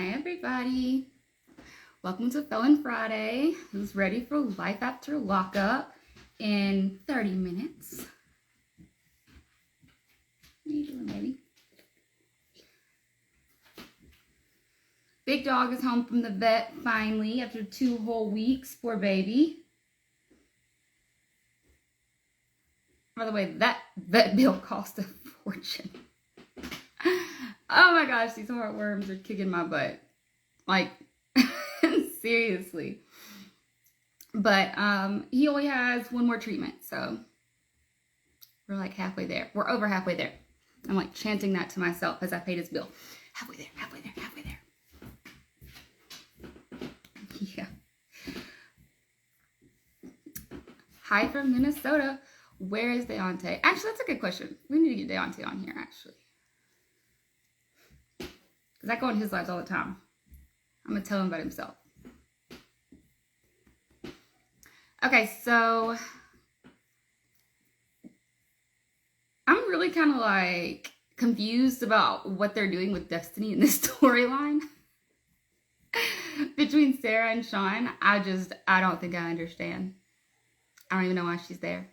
Hi, everybody. Welcome to Felon Friday. Who's ready for life after lockup in 30 minutes? What are you doing, baby? Big dog is home from the vet finally after 2 whole weeks. Poor baby. By the way, that vet bill cost a fortune. Oh my gosh, these heartworms are kicking my butt. Like, seriously. But he only has one more treatment, so we're like halfway there. We're over halfway there. I'm like chanting that to myself as I paid his bill. Halfway there, halfway there, halfway there. Yeah. Hi from Minnesota. Where is DAONTE? Actually, that's a good question. We need to get DAONTE on here, actually. Because I go on his lives all the time. I'm going to tell him about himself. Okay, so I'm really kind of like confused about what they're doing with Destiny in this storyline. Between Sarah and Sean, I don't think I understand. I don't even know why she's there.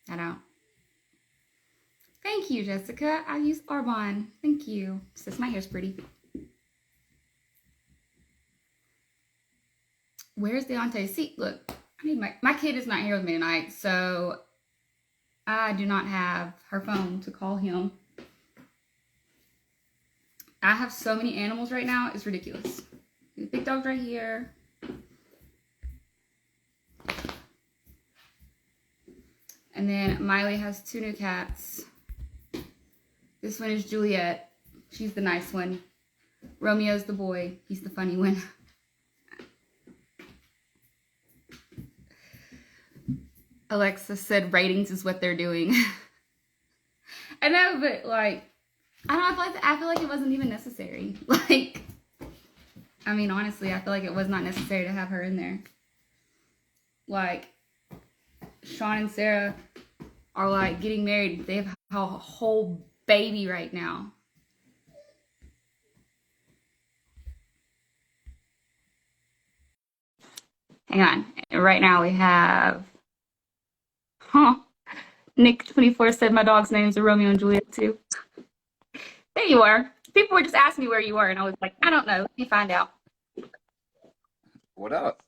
I don't. Thank you, Jessica. I use Arbonne. Thank you. Sis, my hair's pretty. Where's DAONTE? See, look, I need my kid is not here with me tonight, so I do not have her phone to call him. I have so many animals right now, it's ridiculous. The big dog's right here. And then Miley has 2 new cats. This one is Juliet. She's the nice one. Romeo's the boy. He's the funny one. Alexa said ratings is what they're doing. I know, but like, I don't know, I feel like it wasn't even necessary. Like, I mean, honestly, I feel like it was not necessary to have her in there. Like, Sean and Sarah are like getting married. They have a whole baby right now. Hang on. Right now we have, Nick24 said my dog's names are Romeo and Juliet too. There you are. People were just asking me where you were, and I was like, I don't know. Let me find out. What up?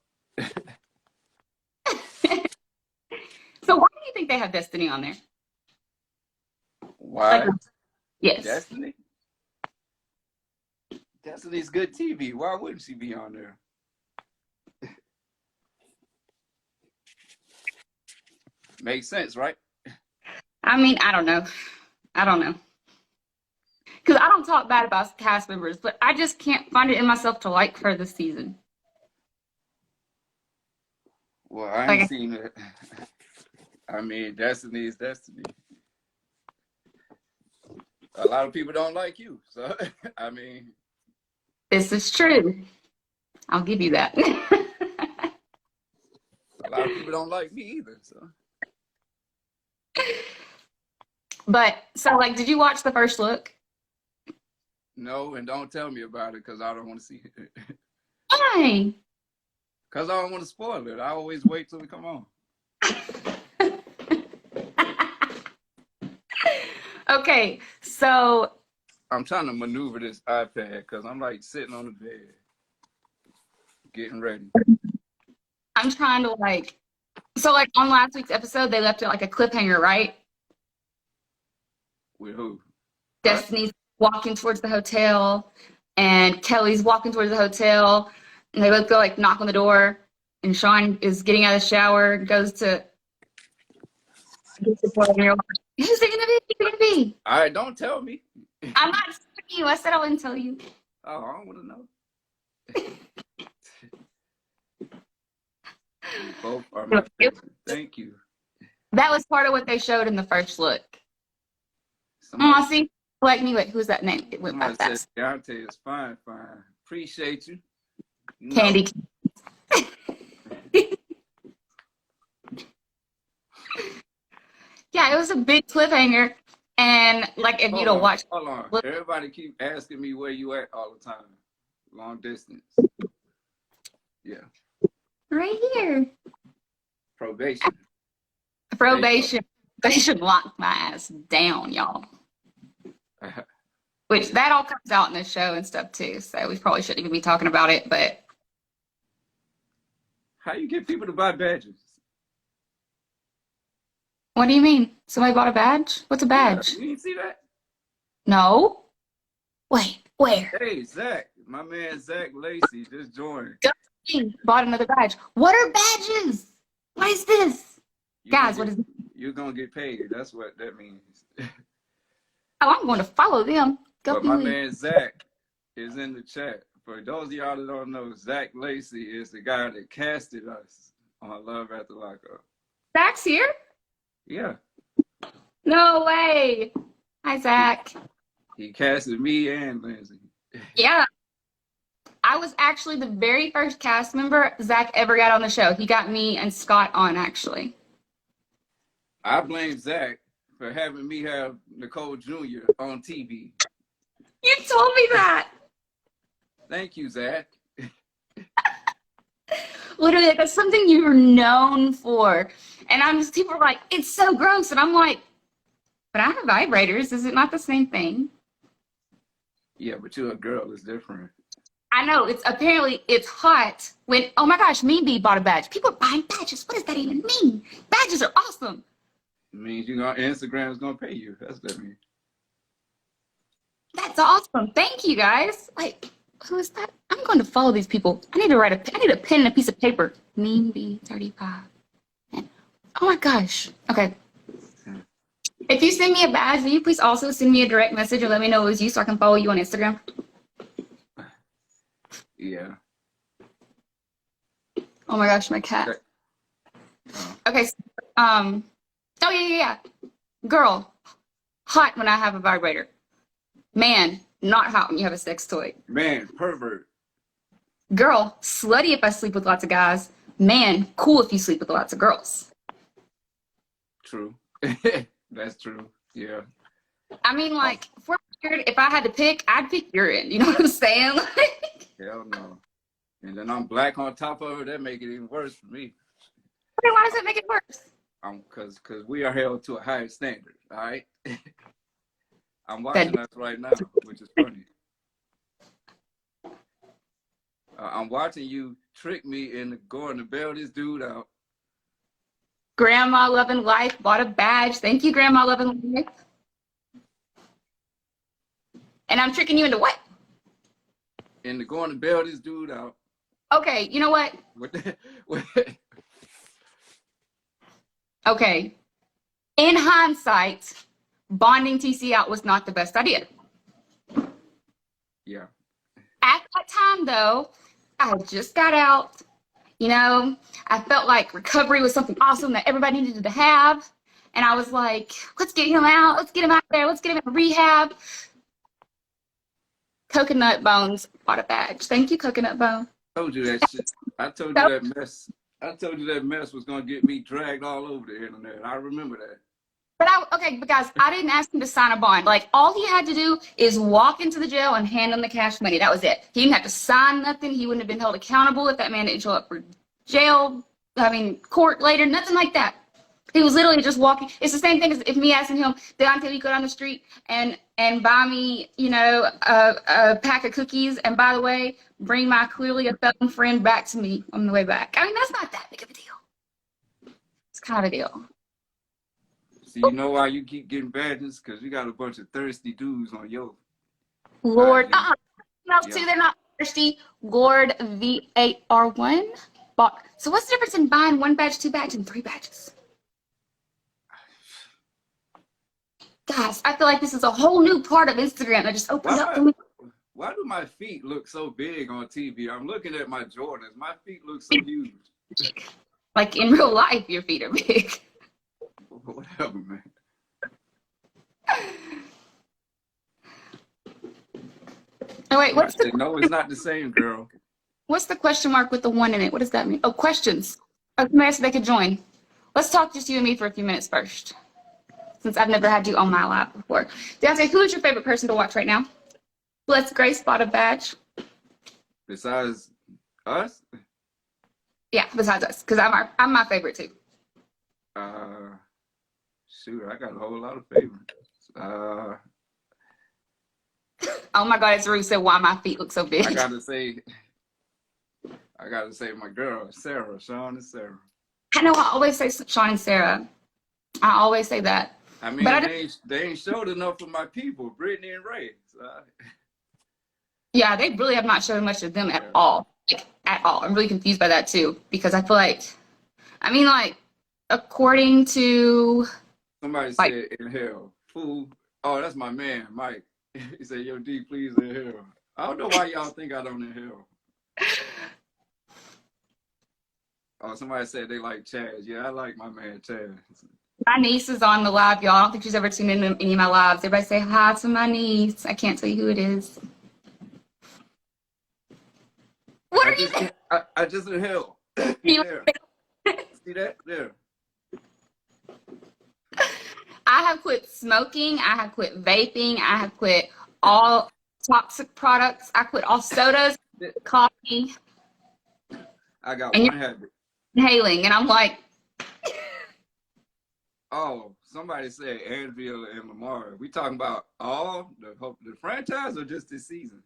So why do you think they have Destiny on there? Why? Like, yes. Destiny? Destiny's good TV. Why wouldn't she be on there? Makes sense, right? I mean, I don't know. Because I don't talk bad about cast members, but I just can't find it in myself to like her this season. Well, I ain't seen it. I mean, Destiny is Destiny. A lot of people don't like you, so I mean. This is true. I'll give you that. A lot of people don't like me either, so. But, so, like, did you watch the first look? No, and don't tell me about it because I don't want to see it. Why? Because I don't want to spoil it. I always wait till it come on. Okay, so. I'm trying to maneuver this iPad because I'm like sitting on the bed, getting ready. I'm trying to like, so like on last week's episode, they left it like a cliffhanger, right? With who? Destiny's walking towards the hotel, and Kelly's walking towards the hotel, and they both go like knock on the door, and Sean is getting out of the shower, goes to get the boy, and you're like, who's it gonna be? All right, don't tell me. I'm not telling you. I said I wouldn't tell you. Oh, I don't want to know. Both are my favorite. Thank you. That was part of what they showed in the first look. See, like me. Wait, who's that name? It went by fast. DAONTE is fine. Appreciate you. Candy. Yeah, it was a big cliffhanger. And like if you Hold don't on, watch, hold on. look Everybody keep asking me where you at all the time. Long distance. Yeah. right here. Probation. Probation. They should lock my ass down, y'all. Which that all comes out in the show and stuff too. So we probably shouldn't even be talking about it. But How you get people to buy badges? what do you mean? Somebody bought a badge? What's a Yeah, badge? you didn't see that? No. Wait, where? Hey, Zach, my man Zach Lacey just joined. Bought another badge. What are badges? What is this? Guys, what is this? You're gonna get paid. That's what that means. Oh, I'm going to follow them. Go But my Billy. man Zach is in the chat. For those of y'all that don't know, Zach Lacey is the guy that casted us on Love After Lockup. Zach's here? Yeah. No way. Hi, Zach. He casted me and Lindsay. Yeah. I was actually the very first cast member Zach ever got on the show. He got me and Scott on, actually. I blame Zach for having me have Nicole Jr. on TV. You told me that. Thank you, Zach. Literally, that's something you were known for. And people are like, it's so gross. And I'm like, but I have vibrators. Is it not the same thing? Yeah, but you're a girl. It's different. I know. Apparently it's hot when, oh my gosh, Mean Bee bought a badge. People are buying badges. What does that even mean? Badges are awesome. It means Instagram's gonna pay you. That's what that means. That's awesome. Thank you, guys. Like, who is that? I'm going to follow these people. I need a pen and a piece of paper. Mean Bee 35. And, oh my gosh. Okay. If you send me a badge, will you please also send me a direct message and let me know it was you so I can follow you on Instagram? Yeah. Oh my gosh, my cat. Okay. Oh yeah. Girl, hot when I have a vibrator. Man, not hot when you have a sex toy. Man, pervert. Girl, slutty if I sleep with lots of guys. Man, cool if you sleep with lots of girls. True. That's true. Yeah. I mean, like, if I had to pick, I'd pick urine. You know what I'm saying? Hell no. And then I'm black on top of it. That make it even worse for me. Okay, why does that make it worse? Because we are held to a higher standard. All right. I'm watching us right now, which is funny. I'm watching you trick me into going to bail this dude out. Grandma Loving Life bought a badge. Thank you, Grandma Loving Life. And I'm tricking you into what? Into going to bail this dude out. Okay, you know what? Okay. In hindsight, bonding TC out was not the best idea. Yeah. At that time, though, I had just got out. You know, I felt like recovery was something awesome that everybody needed to have. And I was like, let's get him out. Let's get him out there. Let's get him in rehab. Coconut Bones bought a badge. Thank you, Coconut Bone. I told you that shit. I told you that mess. I told you that mess was going to get me dragged all over the internet. I remember that. But guys, I didn't ask him to sign a bond. Like, all he had to do is walk into the jail and hand him the cash money. That was it. He didn't have to sign nothing. He wouldn't have been held accountable if that man didn't show up for court later, nothing like that. He was literally just walking. It's the same thing as if me asking him, Deontay, you go down the street and buy me, a pack of cookies. And by the way, bring my clearly a felon friend back to me on the way back. I mean, that's not that big of a deal. It's kind of a deal. So you know why you keep getting badges? Because you got a bunch of thirsty dudes on your Lord, too, they're not thirsty. Lord VAR1. So what's the difference in buying one badge, two badges, and three badges? Guys, I feel like this is a whole new part of Instagram that just opened up for me. Why do my feet look so big on TV? I'm looking at my Jordans. My feet look so huge. Like in real life, your feet are big. Whatever, man. Oh, wait, No, it's not the same, girl. What's the question mark with the one in it? What does that mean? Oh, questions. Somebody said they could join. Let's talk just you and me for a few minutes first. since I've never had you on my live before. Deontay, who is your favorite person to watch right now? Let's Grace spot a badge. Besides us? Yeah, besides us, because I'm my favorite too. Shoot, I got a whole lot of favorites. Oh my God, as Ruth said, why my feet look so big. I gotta say my girl, Sarah, Sean and Sarah. I know I always say Sean and Sarah. I always say that. I mean, but they ain't showed enough of my people, Brittany and Ray. So yeah, they really have not shown much of them at all. Like, at all. I'm really confused by that too, because I feel like, I mean, like, according to somebody said in hell, fool. Oh, that's my man, Mike. He said, "Yo, D, please inhale." I don't know why y'all think I don't inhale. Oh, somebody said they like Chaz. Yeah, I like my man Chaz. my niece is on the live, y'all. I don't think she's ever tuned in to any of my lives. Everybody say hi to my niece. I can't tell you who it is. What are you doing? I just inhaled. There. See that? There. I have quit smoking. I have quit vaping. I have quit all toxic products. I quit all sodas, coffee. I got one habit. Inhaling, and I'm like, oh, somebody said Andrea and Lamar. We talking about all the franchise or just this season?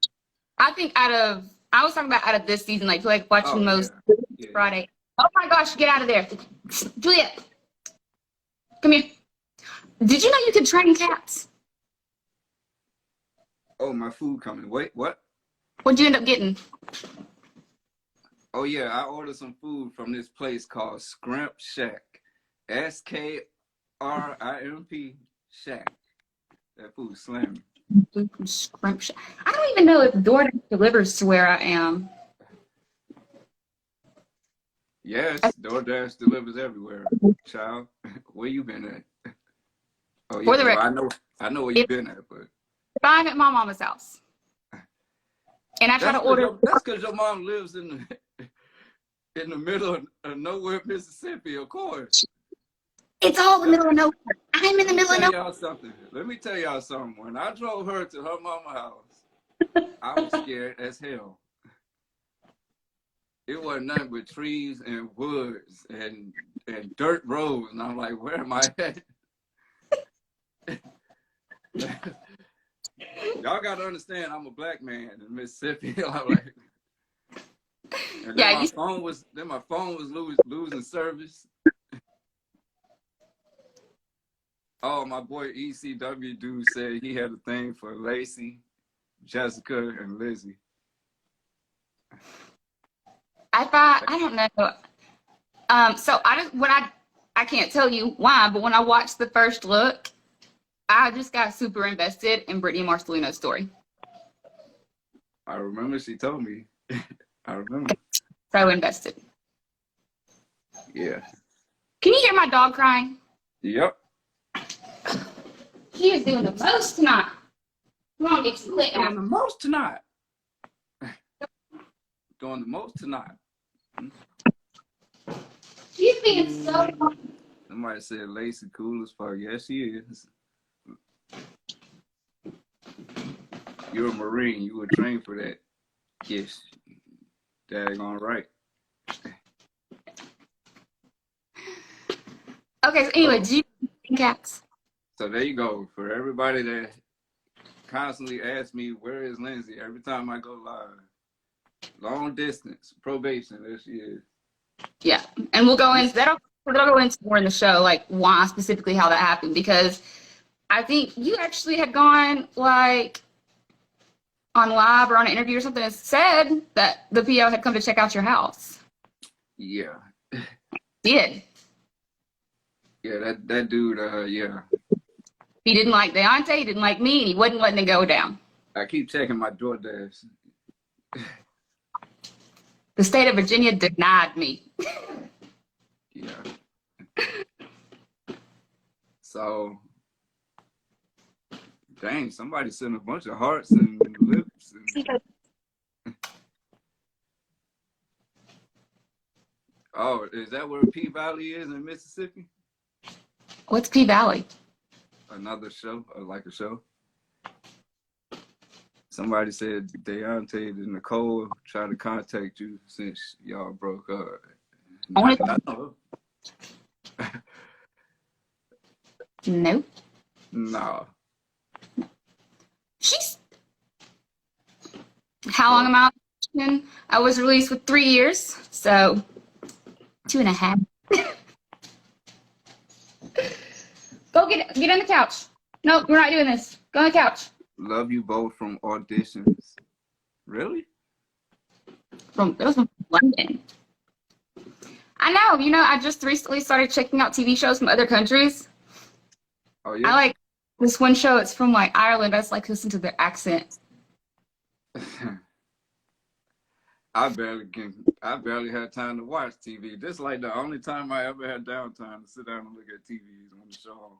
I think I was talking about out of this season, like watching most Friday. Oh my gosh, get out of there. Juliet, come here. Did you know you can train cats? Oh, my food coming. Wait, what? What'd you end up getting? Oh yeah, I ordered some food from this place called Scrimp Shack. SKRIMP Shack. That food's slamming. Scrimp Shack. I don't even know if DoorDash delivers to where I am. Yes, DoorDash delivers everywhere, child. Where you been at? Oh yeah, For the record, I know where you been at, but if I'm at my mama's house and I try to order, that's because your mom lives in the middle of nowhere, Mississippi, of course. It's all the middle of nowhere. I'm in the middle of nowhere. Let me tell y'all something. When I drove her to her mama's house, I was scared as hell. It wasn't nothing but trees and woods and dirt roads, and I'm like, where am I at? Y'all gotta understand, I'm a black man in Mississippi. I'm like, and then my phone was losing service. Oh, my boy ECW dude said he had a thing for Lacey, Jessica, and Lizzie. I don't know. So I can't tell you why, but when I watched the first look, I just got super invested in Brittany Marcelino's story. I remember she told me. I remember. So invested. Yeah. Can you hear my dog crying? Yep. He is doing the most tonight. Come on, get your lit doing the most tonight. Doing the most tonight. She's being so. Somebody said Lacey cool as fuck. Yes, she is. You're a Marine. You were trained for that. Yes. Daggone right. Okay, so anyway, do you think cats? So there you go. For everybody that constantly asks me, where is Lindsey? Every time I go live. Long distance, probation, there she is. Yeah, and we'll go into that. We'll go into more in the show, like why specifically how that happened, because I think you actually had gone like on live or on an interview or something and said that the PO had come to check out your house. Yeah. Did. Yeah, that dude, yeah. He didn't like Deontay, he didn't like me, and he wasn't letting it go down. I keep checking my DoorDash. The state of Virginia denied me. Yeah. So, dang, somebody sent a bunch of hearts and lips. Oh, is that where P Valley is in Mississippi? What's P Valley? another show, or like a show. Somebody said Deontay and Nicole tried to contact you since y'all broke up. No. No. She's. How long am I on? I was released with 3 years, so 2.5. Go get on the couch. No, we're not doing this. Go on the couch. Love you both from auditions. Really? It was from London. I know. You know, I just recently started checking out TV shows from other countries. Oh yeah. I like this one show. It's from like Ireland. I just like listen to their accent. I barely had time to watch TV. This is like the only time I ever had downtime to sit down and look at TV when the show on.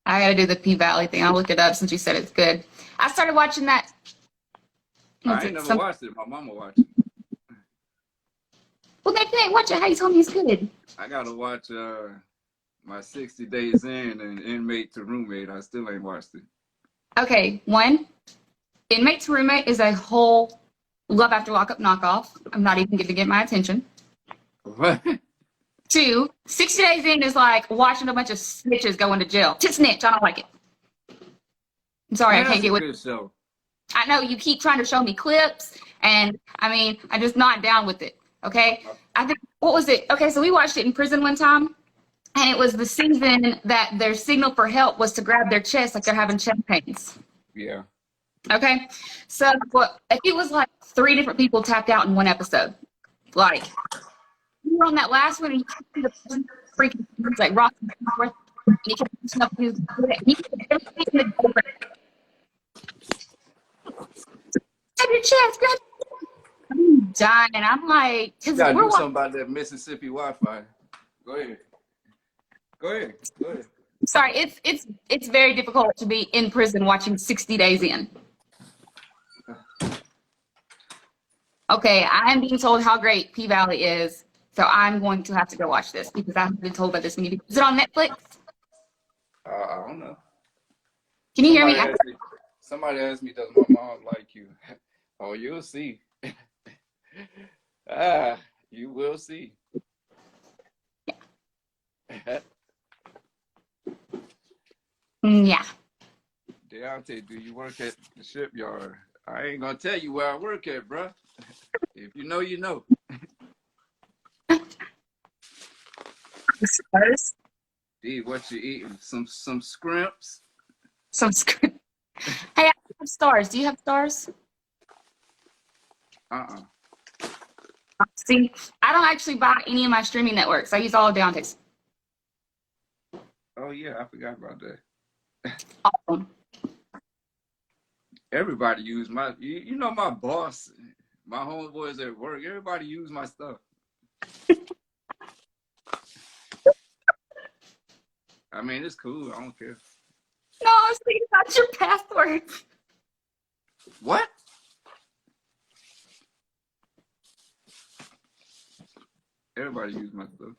I gotta do the P-Valley thing. I'll look it up since you said it's good. I started watching that. I ain't never watched it. My mama watched it. Well, then if you ain't watch it, how you told me it's good? I gotta watch my 60 Days In and Inmate to Roommate. I still ain't watched it. Okay, 1, Inmate to Roommate is a whole Love After Lockup knockoff. I'm not even going to get my attention. What? 2, 60 Days In is like watching a bunch of snitches go into jail. To snitch, I don't like it. I'm sorry, I can't get with it. Show. I know you keep trying to show me clips, and I mean, I'm just not down with it. Okay, I think what was it? Okay, so we watched it in prison one time, and it was the season that their signal for help was to grab their chest like they're having chest pains. Yeah. Okay, so it was like 3 different people tapped out in one episode. Like you were on that last one, and you see the person freaking like rocking forth, and he kept pushing up his grab your chest, grab. I'm dying. I'm like, You gotta do something about that Mississippi Wi-Fi. Go ahead. Sorry, it's very difficult to be in prison watching 60 Days In. Okay, I am being told how great P-Valley is, so I'm going to have to go watch this because I haven't been told about this many people. Is it on Netflix? I don't know. Can you hear me? Somebody asked me, does my mom like you? Oh, you'll see. You will see. Yeah. Deontay, do you work at the shipyard? I ain't gonna tell you where I work at, bruh. If you know, you know. Stars? D, what you eating? Some scrimps? Some script. Hey, I have stars. Do you have stars? See, I don't actually buy any of my streaming networks. I use all of Deontay's. Oh yeah, I forgot about that. Awesome. Everybody use my, you know, my boss, my homeboys at work. Everybody use my stuff. I mean, it's cool. I don't care. No, I was thinking about your password. What? Everybody use my stuff.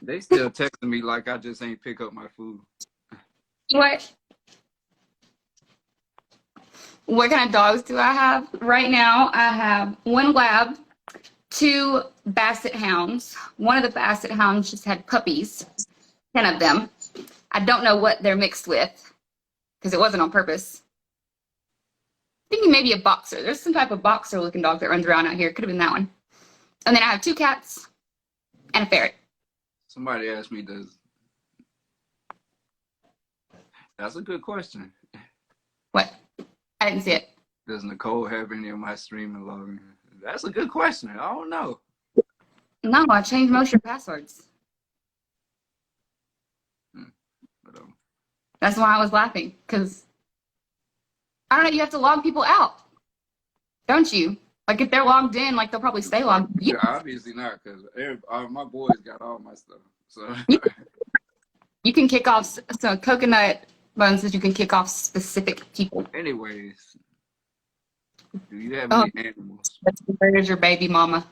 They still texting me like I just ain't pick up my food. What kind of dogs do I have? Right now, I have 1 lab, 2 basset hounds. One of the basset hounds just had puppies, 10 of them. I don't know what they're mixed with because it wasn't on purpose. Thinking maybe a boxer. There's some type of boxer looking dog that runs around out here. Could have been that one. And then I have 2 cats and a ferret. Somebody asked me, that's a good question. What? I didn't see it. Does Nicole have any of my streaming login? That's a good question. I don't know. No, I changed most of your passwords. That's why I was laughing, because I don't know, you have to log people out, don't you? Like if they're logged in, like they'll probably stay logged. Yeah, obviously not, because my boys got all my stuff. So you can kick off. So Coconut Bun says you can kick off specific people. Anyways, Do you have Oh, any animals? where's your baby mama?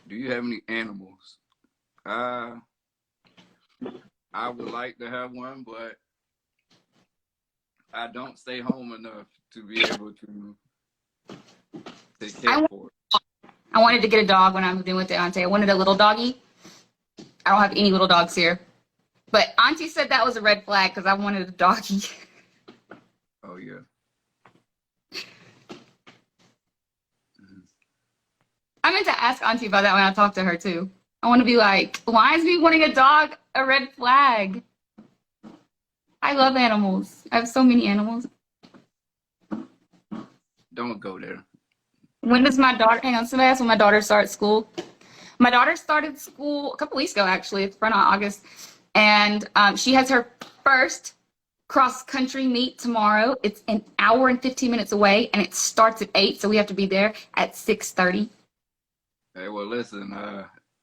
Do you have any animals? Uh, I would like to have one, but I don't stay home enough to be able to take care I, for it. I wanted to get a dog when I moved in with Deontay. I wanted a little doggy. I don't have any little dogs here. But Auntie said that was a red flag because I wanted a doggy. Oh yeah. I meant to ask Auntie about that when I talked to her too. I want to be like, why is me wanting a dog a red flag? I love animals. I have so many animals. Don't go there. When does my daughter, hang on, somebody asked when my daughter starts school. My daughter started school a couple weeks ago, actually. It's front of August. And she has her first cross-country meet tomorrow. It's an hour and 15 minutes away, and it starts at 8, so we have to be there at 6:30. Hey, well, listen.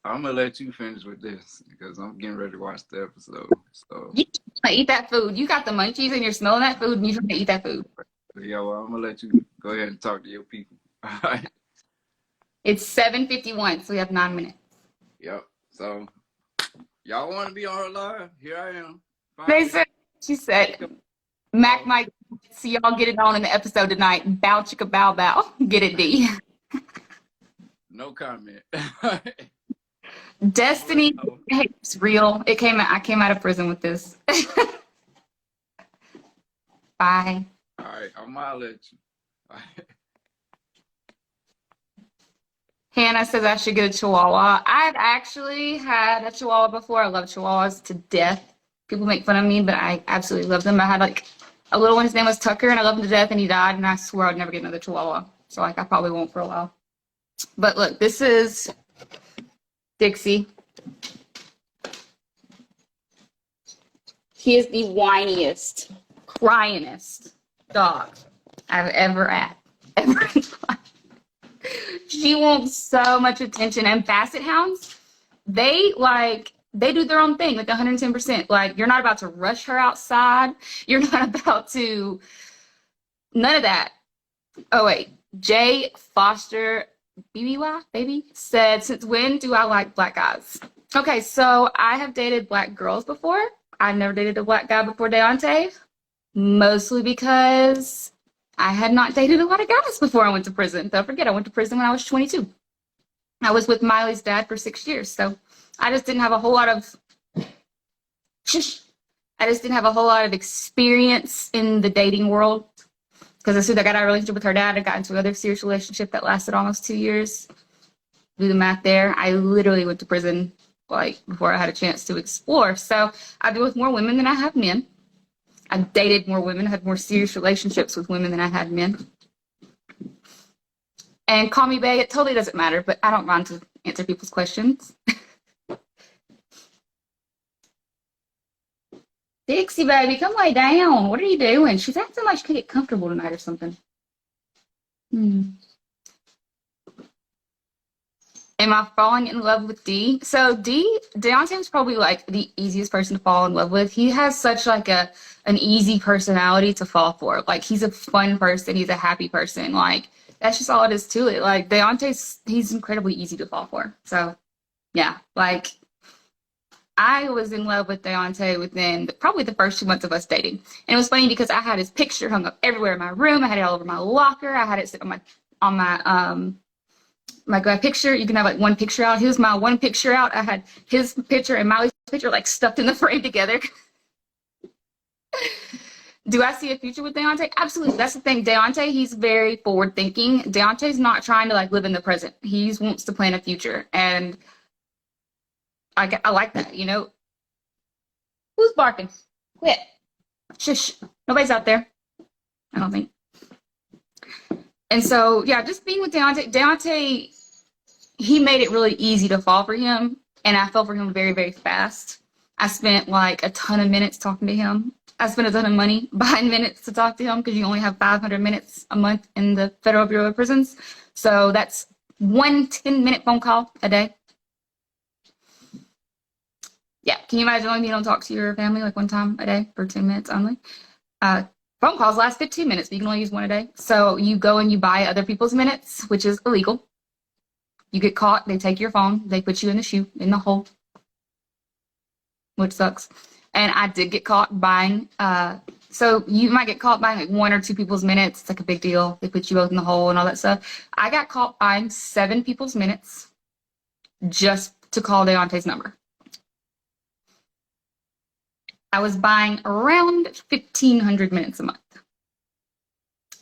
I'm gonna let you finish with this because I'm getting ready to watch the episode. So You want to eat that food. You got the munchies, and you're smelling that food, and you're trying to eat that food. yeah, well, I'm gonna let you go ahead and talk to your people. All right. It's 7:51, so we have 9 minutes. Yep. So y'all want to be on her live? Here I am. They said, she said, Mac might see y'all get it on in the episode tonight. Bow chicka bow bow. Get it, D. No comment. Destiny, it's real. I came out of prison with this. Bye. All right, I'm gonna let you. All right. Hannah says I should get a Chihuahua. I've actually had a Chihuahua before. I love Chihuahuas to death. People make fun of me, but I absolutely love them. I had like a little one. His name was Tucker, and I loved him to death, and he died, and I swore I'd never get another Chihuahua. So like I probably won't for a while. But look, this is Dixie. He is the whiniest, cryingest dog I've ever had. Ever. She wants so much attention. And basset hounds, they do their own thing, like 110%. Like you're not about to rush her outside. You're not about to none of that. Oh wait, Jay Foster BBY baby said, since when do I like black guys? Okay, so I have dated black girls before. I've never dated a black guy before Deontay, mostly because I had not dated a lot of guys before I went to prison. Don't forget, I went to prison when I was 22. I was with Miley's dad for 6 years, so I just didn't have a whole lot of experience in the dating world. Because as soon as I got out of a relationship with her dad, I got into another serious relationship that lasted almost 2 years. Do the math there. I literally went to prison like before I had a chance to explore. So I've been with more women than I have men. I've dated more women, had more serious relationships with women than I had men. And call me bae, it totally doesn't matter, but I don't mind to answer people's questions. Dixie, baby, come lay down. What are you doing? She's acting like she can't get comfortable tonight or something. Am I falling in love with D? So Deontay's probably like the easiest person to fall in love with. He has such like an easy personality to fall for. Like he's a fun person. He's a happy person. Like that's just all it is to it. Like he's incredibly easy to fall for. So yeah, like I was in love with Deontay within probably the first 2 months of us dating. And it was funny because I had his picture hung up everywhere in my room. I had it all over my locker. I had it sit on my picture. You can have like one picture out. Here's my one picture out. I had his picture and Miley's picture like stuffed in the frame together. Do I see a future with Deontay? Absolutely. That's the thing. Deontay, he's very forward thinking. Deontay's not trying to like live in the present. He wants to plan a future. And I like that, you know. Who's barking? Quit. Shush. Nobody's out there. I don't think. And so, yeah, just being with Deontay, he made it really easy to fall for him. And I fell for him very, very fast. I spent like a ton of minutes talking to him. I spent a ton of money buying minutes to talk to him because you only have 500 minutes a month in the Federal Bureau of Prisons. So that's 1 10-minute phone call a day. Yeah, can you imagine only being able to talk to your family like one time a day for 10 minutes only? phone calls last 15 minutes, but you can only use one a day. So you go and you buy other people's minutes, which is illegal. You get caught, they take your phone, they put you in the shoe, in the hole, which sucks. And I did get caught buying, so you might get caught buying like 1 or 2 people's minutes. It's like a big deal. They put you both in the hole and all that stuff. I got caught buying 7 people's minutes just to call DAONTE's number. I was buying around 1,500 minutes a month,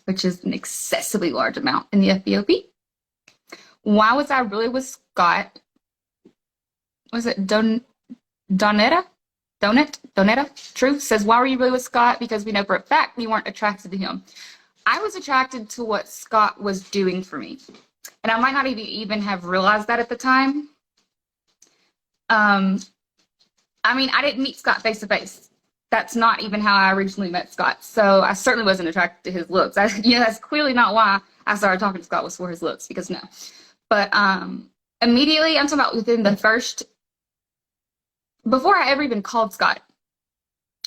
which is an excessively large amount in the FBOP. Why was I really with Scott? Was it Donetta? Truth says, why were you really with Scott? Because we know for a fact we weren't attracted to him. I was attracted to what Scott was doing for me. And I might not even have realized that at the time. I mean, I didn't meet Scott face to face. That's not even how I originally met Scott. So I certainly wasn't attracted to his looks. That's clearly not why I started talking to Scott, was for his looks, because no. But immediately, I'm talking about within the first, before I ever even called Scott,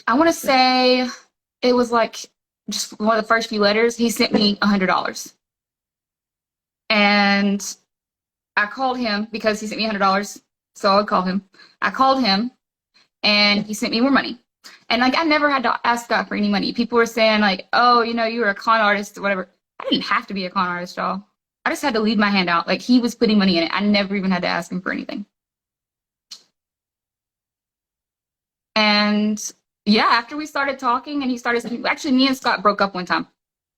I want to say it was like just one of the first few letters, he sent me $100. And I called him because he sent me $100. So I would call him. I called him and he sent me more money. And like, I never had to ask Scott for any money. People were saying like, oh, you know, you were a con artist or whatever. I didn't have to be a con artist, y'all. I just had to leave my hand out. Like, he was putting money in it. I never even had to ask him for anything. And yeah, after we started talking and he started, actually me and Scott broke up one time.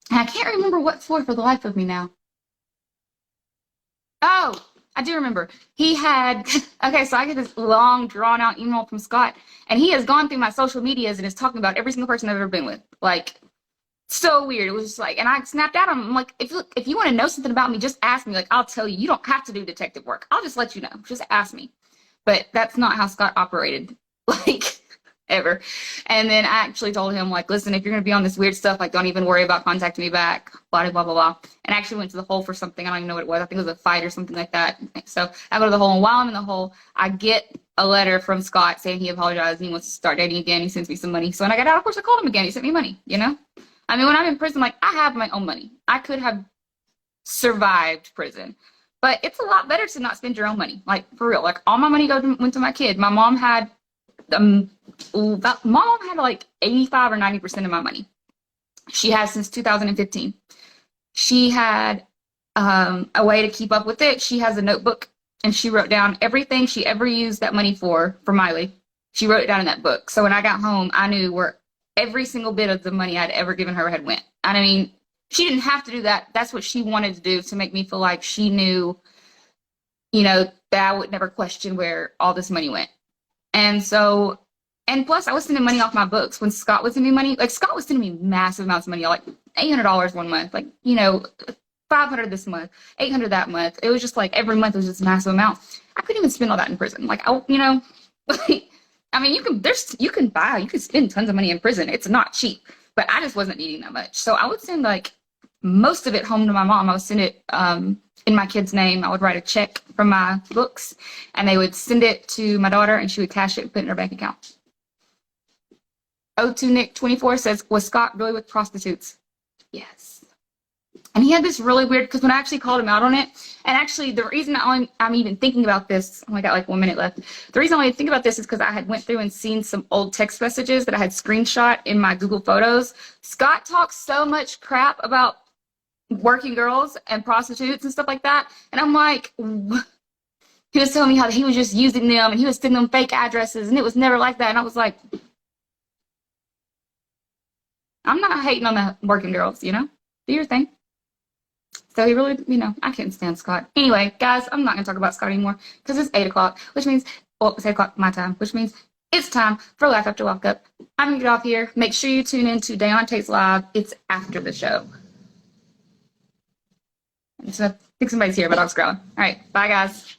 And I can't remember what for the life of me now. Oh, I do remember. He had, okay, so I get this long drawn out email from Scott, and he has gone through my social medias and is talking about every single person I've ever been with. Like, so weird. It was just like, and I snapped at him. I'm like, if you want to know something about me, just ask me. Like, I'll tell you. You don't have to do detective work. I'll just let you know. Just ask me. But that's not how Scott operated, like, ever. And then I actually told him, like, listen, if you're going to be on this weird stuff, like, don't even worry about contacting me back, blah, blah, blah, blah. And I actually went to the hole for something. I don't even know what it was. I think it was a fight or something like that. So I go to the hole, and while I'm in the hole, I get a letter from Scott saying he apologized and he wants to start dating again. He sends me some money. So when I got out, of course, I called him again. He sent me money, you know? I mean, when I'm in prison, like, I have my own money. I could have survived prison. But it's a lot better to not spend your own money. Like, for real. Like, all my money went to my kid. My mom had like 85 or 90% of my money. She has since 2015. She had a way to keep up with it. She has a notebook, and she wrote down everything she ever used that money for Miley. She wrote it down in that book. So when I got home, I knew where every single bit of the money I'd ever given her had went. And I mean, she didn't have to do that. That's what she wanted to do, to make me feel like she knew, you know, that I would never question where all this money went. And so, and plus I was sending money off my books when Scott was sending me money. Like, Scott was sending me massive amounts of money, like $800 one month, like, you know, $500 this month, $800 that month. It was just like every month was just a massive amount. I couldn't even spend all that in prison. Like, you know, like, I mean, you can spend tons of money in prison. It's not cheap, but I just wasn't needing that much. So I would send like most of it home to my mom. I would send it in my kid's name. I would write a check from my books, and they would send it to my daughter, and she would cash it and put it in her bank account. O2 Nick 24 says, was Scott really with prostitutes? Yes. And he had this really weird, because when I actually called him out on it, and actually the reason I'm even thinking about this, I only got like 1 minute left. The reason I only think about this is because I had went through and seen some old text messages that I had screenshot in my Google Photos. Scott talks so much crap about working girls and prostitutes and stuff like that. And I'm like, he was telling me how he was just using them, and he was sending them fake addresses, and it was never like that. And I was like, I'm not hating on the working girls, you know? Do your thing. So he really, you know, I couldn't stand Scott. Anyway, guys, I'm not going to talk about Scott anymore because it's 8 o'clock, which means, well, it's 8 o'clock my time, which means it's time for Laugh After Walk Up. I'm going to get off here. Make sure you tune in to DAONTE's Live. It's after the show. So I think somebody's here. My dog's growling. All right. Bye, guys.